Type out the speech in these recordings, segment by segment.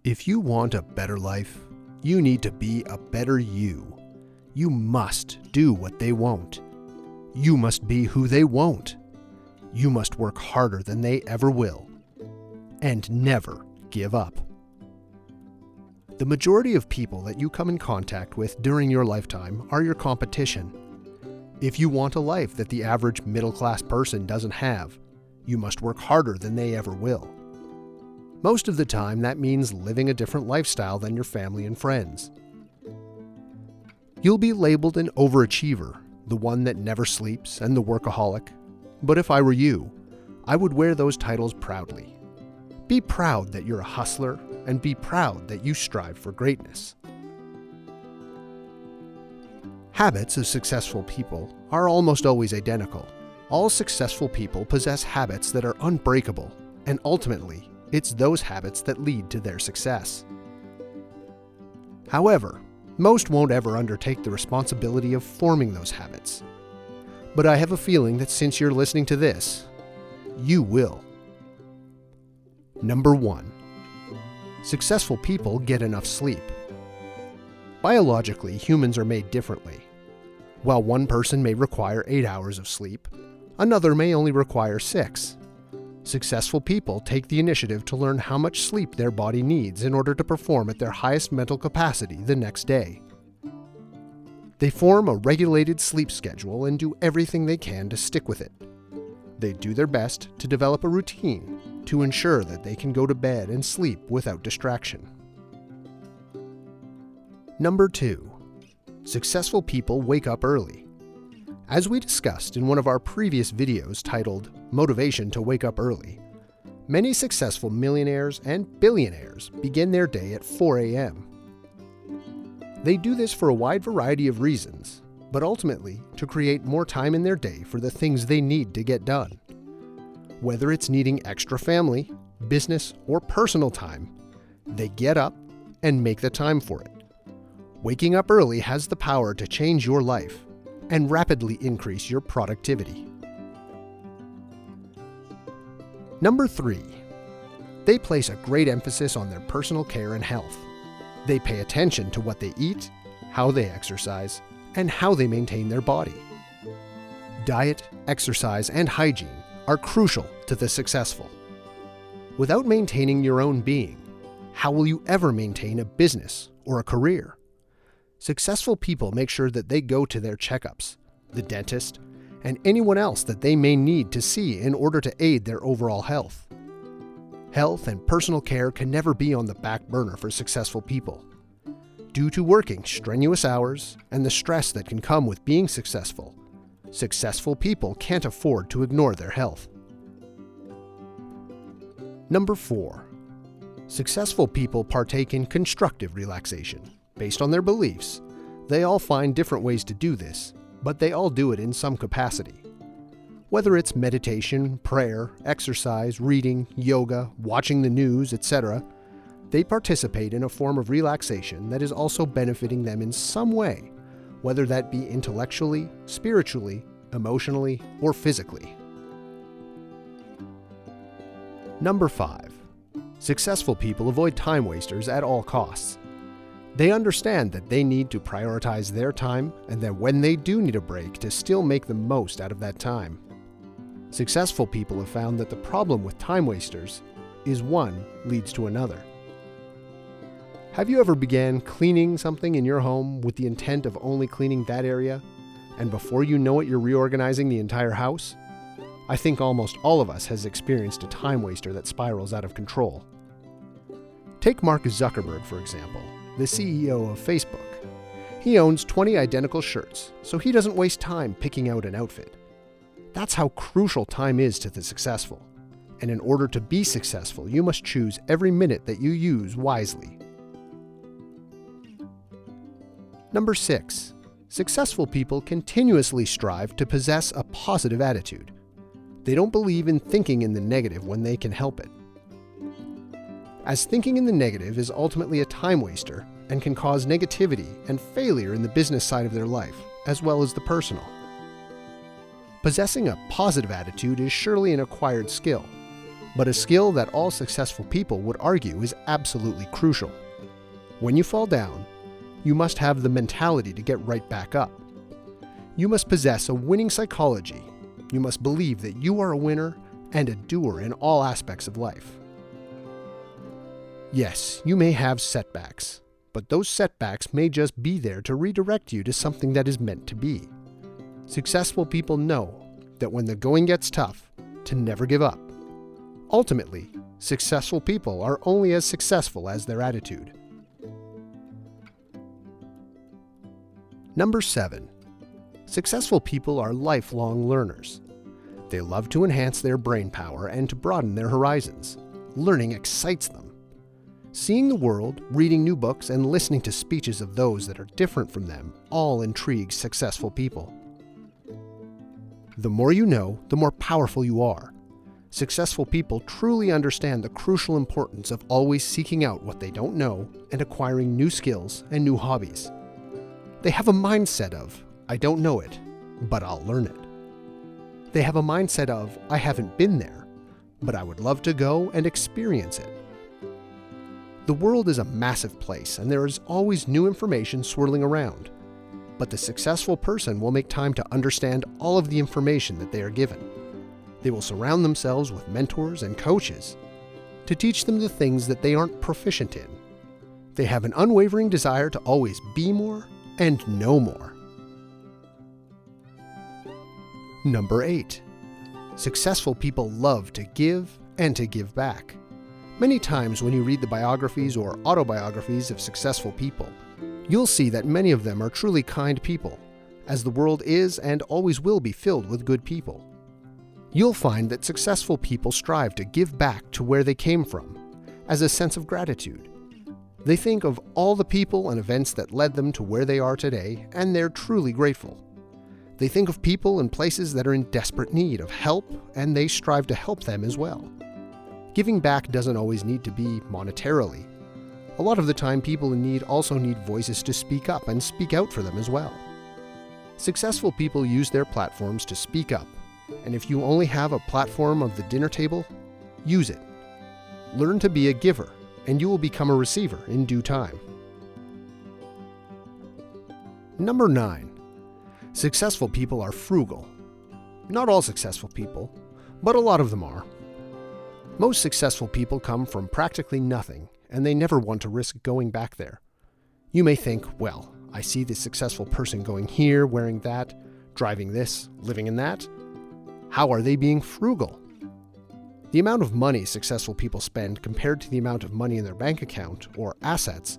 If you want a better life, you need to be a better you. You must do what they won't. You must be who they won't. You must work harder than they ever will. And never give up. The majority of people that you come in contact with during your lifetime are your competition. If you want a life that the average middle-class person doesn't have, you must work harder than they ever will. Most of the time, that means living a different lifestyle than your family and friends. You'll be labeled an overachiever, the one that never sleeps, and the workaholic. But if I were you, I would wear those titles proudly. Be proud that you're a hustler, and be proud that you strive for greatness. Habits of successful people are almost always identical. All successful people possess habits that are unbreakable, and ultimately, it's those habits that lead to their success. However, most won't ever undertake the responsibility of forming those habits. But I have a feeling that since you're listening to this, you will. Number 1. Successful people get enough sleep. Biologically, humans are made differently. While one person may require 8 hours of sleep, another may only require 6. Successful people take the initiative to learn how much sleep their body needs in order to perform at their highest mental capacity the next day. They form a regulated sleep schedule and do everything they can to stick with it. They do their best to develop a routine to ensure that they can go to bed and sleep without distraction. Number 2. Successful people wake up early. As we discussed in one of our previous videos titled Motivation to Wake Up Early, many successful millionaires and billionaires begin their day at 4 a.m. They do this for a wide variety of reasons, but ultimately to create more time in their day for the things they need to get done. Whether it's needing extra family, business, or personal time, they get up and make the time for it. Waking up early has the power to change your life and rapidly increase your productivity. Number 3. They place a great emphasis on their personal care and health. They pay attention to what they eat, how they exercise, and how they maintain their body. Diet, exercise, and hygiene are crucial to the successful. Without maintaining your own being, how will you ever maintain a business or a career? Successful people make sure that they go to their checkups, the dentist, and anyone else that they may need to see in order to aid their overall health. Health and personal care can never be on the back burner for successful people. Due to working strenuous hours and the stress that can come with being successful, successful people can't afford to ignore their health. Number 4. Successful people partake in constructive relaxation. Based on their beliefs, they all find different ways to do this, but they all do it in some capacity. Whether it's meditation, prayer, exercise, reading, yoga, watching the news, etc., they participate in a form of relaxation that is also benefiting them in some way, whether that be intellectually, spiritually, emotionally, or physically. Number 5. Successful people avoid time wasters at all costs. They understand that they need to prioritize their time and that when they do need a break, to still make the most out of that time. Successful people have found that the problem with time wasters is one leads to another. Have you ever began cleaning something in your home with the intent of only cleaning that area, and before you know it, you're reorganizing the entire house? I think almost all of us has experienced a time waster that spirals out of control. Take Mark Zuckerberg, for example, the CEO of Facebook. He owns 20 identical shirts, so he doesn't waste time picking out an outfit. That's how crucial time is to the successful. And in order to be successful, you must choose every minute that you use wisely. Number 6. Successful people continuously strive to possess a positive attitude. They don't believe in thinking in the negative when they can help it. As thinking in the negative is ultimately a time waster and can cause negativity and failure in the business side of their life, as well as the personal. Possessing a positive attitude is surely an acquired skill, but a skill that all successful people would argue is absolutely crucial. When you fall down, you must have the mentality to get right back up. You must possess a winning psychology. You must believe that you are a winner and a doer in all aspects of life. Yes, you may have setbacks, but those setbacks may just be there to redirect you to something that is meant to be. Successful people know that when the going gets tough, to never give up. Ultimately, successful people are only as successful as their attitude. Number 7. Successful people are lifelong learners. They love to enhance their brain power and to broaden their horizons. Learning excites them. Seeing the world, reading new books, and listening to speeches of those that are different from them all intrigues successful people. The more you know, the more powerful you are. Successful people truly understand the crucial importance of always seeking out what they don't know and acquiring new skills and new hobbies. They have a mindset of, I don't know it, but I'll learn it. They have a mindset of, I haven't been there, but I would love to go and experience it. The world is a massive place, and there is always new information swirling around. But the successful person will make time to understand all of the information that they are given. They will surround themselves with mentors and coaches to teach them the things that they aren't proficient in. They have an unwavering desire to always be more and know more. Number 8. Successful people love to give and to give back. Many times when you read the biographies or autobiographies of successful people, you'll see that many of them are truly kind people, as the world is and always will be filled with good people. You'll find that successful people strive to give back to where they came from, as a sense of gratitude. They think of all the people and events that led them to where they are today, and they're truly grateful. They think of people and places that are in desperate need of help, and they strive to help them as well. Giving back doesn't always need to be monetarily. A lot of the time, people in need also need voices to speak up and speak out for them as well. Successful people use their platforms to speak up, and if you only have a platform of the dinner table, use it. Learn to be a giver, and you will become a receiver in due time. Number 9. Successful people are frugal. Not all successful people, but a lot of them are. Most successful people come from practically nothing, and they never want to risk going back there. You may think, well, I see this successful person going here, wearing that, driving this, living in that. How are they being frugal? The amount of money successful people spend compared to the amount of money in their bank account or assets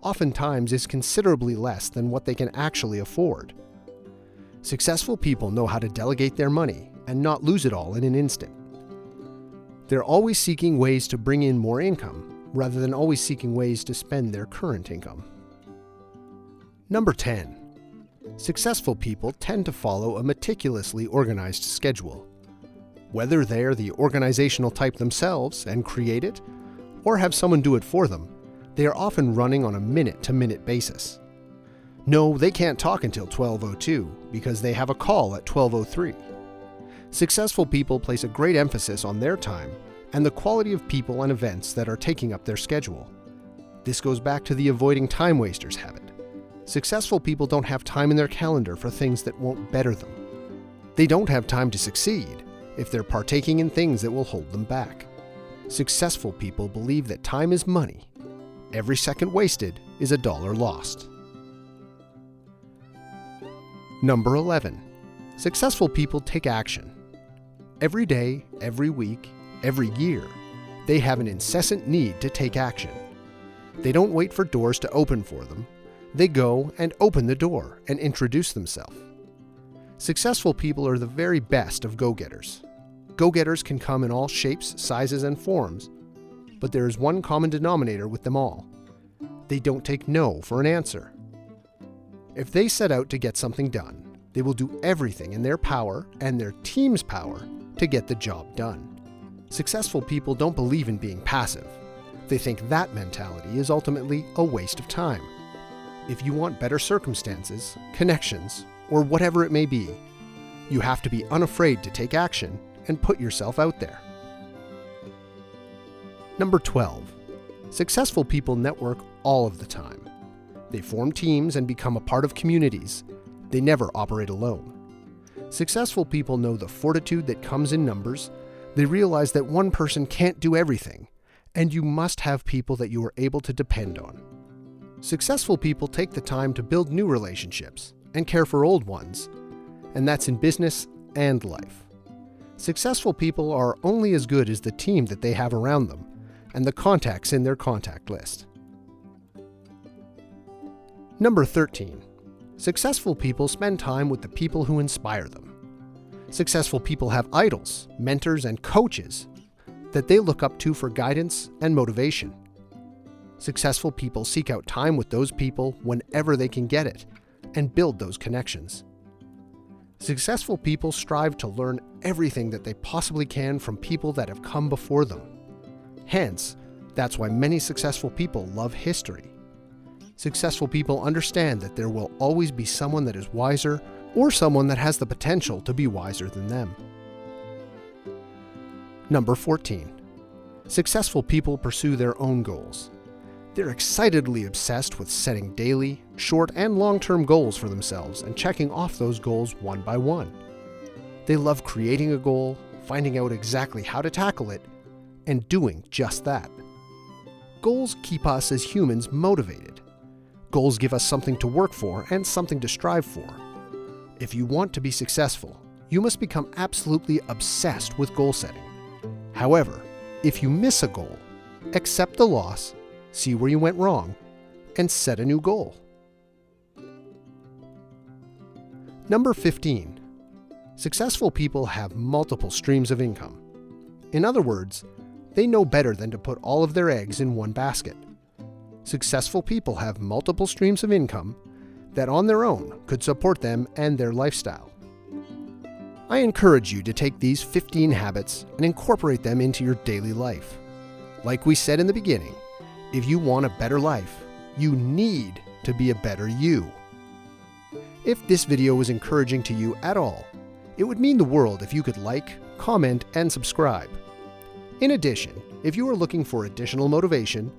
oftentimes is considerably less than what they can actually afford. Successful people know how to delegate their money and not lose it all in an instant. They're always seeking ways to bring in more income, rather than always seeking ways to spend their current income. Number 10. Successful people tend to follow a meticulously organized schedule. Whether they're the organizational type themselves and create it, or have someone do it for them, they are often running on a minute-to-minute basis. No, they can't talk until 12:02 because they have a call at 12:03. Successful people place a great emphasis on their time and the quality of people and events that are taking up their schedule. This goes back to the avoiding time wasters habit. Successful people don't have time in their calendar for things that won't better them. They don't have time to succeed if they're partaking in things that will hold them back. Successful people believe that time is money. Every second wasted is a dollar lost. Number 11. Successful people take action. Every day, every week, every year, they have an incessant need to take action. They don't wait for doors to open for them. They go and open the door and introduce themselves. Successful people are the very best of go-getters. Go-getters can come in all shapes, sizes, and forms, but there is one common denominator with them all. They don't take no for an answer. If they set out to get something done, they will do everything in their power and their team's power to get the job done. Successful people don't believe in being passive. They think that mentality is ultimately a waste of time. If you want better circumstances, connections, or whatever it may be, you have to be unafraid to take action and put yourself out there. Number 12. Successful people network all of the time. They form teams and become a part of communities. They never operate alone. Successful people know the fortitude that comes in numbers. They realize that one person can't do everything, and you must have people that you are able to depend on. Successful people take the time to build new relationships and care for old ones, and that's in business and life. Successful people are only as good as the team that they have around them and the contacts in their contact list. Number 13. Successful people spend time with the people who inspire them. Successful people have idols, mentors, and coaches that they look up to for guidance and motivation. Successful people seek out time with those people whenever they can get it and build those connections. Successful people strive to learn everything that they possibly can from people that have come before them. Hence, that's why many successful people love history. Successful people understand that there will always be someone that is wiser or someone that has the potential to be wiser than them. Number 14. Successful people pursue their own goals. They're excitedly obsessed with setting daily, short, and long-term goals for themselves and checking off those goals one by one. They love creating a goal, finding out exactly how to tackle it, and doing just that. Goals keep us as humans motivated. Goals give us something to work for and something to strive for. If you want to be successful, you must become absolutely obsessed with goal setting. However, if you miss a goal, accept the loss, see where you went wrong, and set a new goal. Number 15. Successful people have multiple streams of income. In other words, they know better than to put all of their eggs in one basket. Successful people have multiple streams of income that on their own could support them and their lifestyle. I encourage you to take these 15 habits and incorporate them into your daily life. Like we said in the beginning, if you want a better life, you need to be a better you. If this video was encouraging to you at all, it would mean the world if you could like, comment, and subscribe. In addition, if you are looking for additional motivation,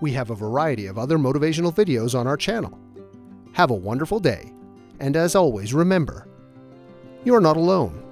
we have a variety of other motivational videos on our channel. Have a wonderful day, and as always, remember, you are not alone.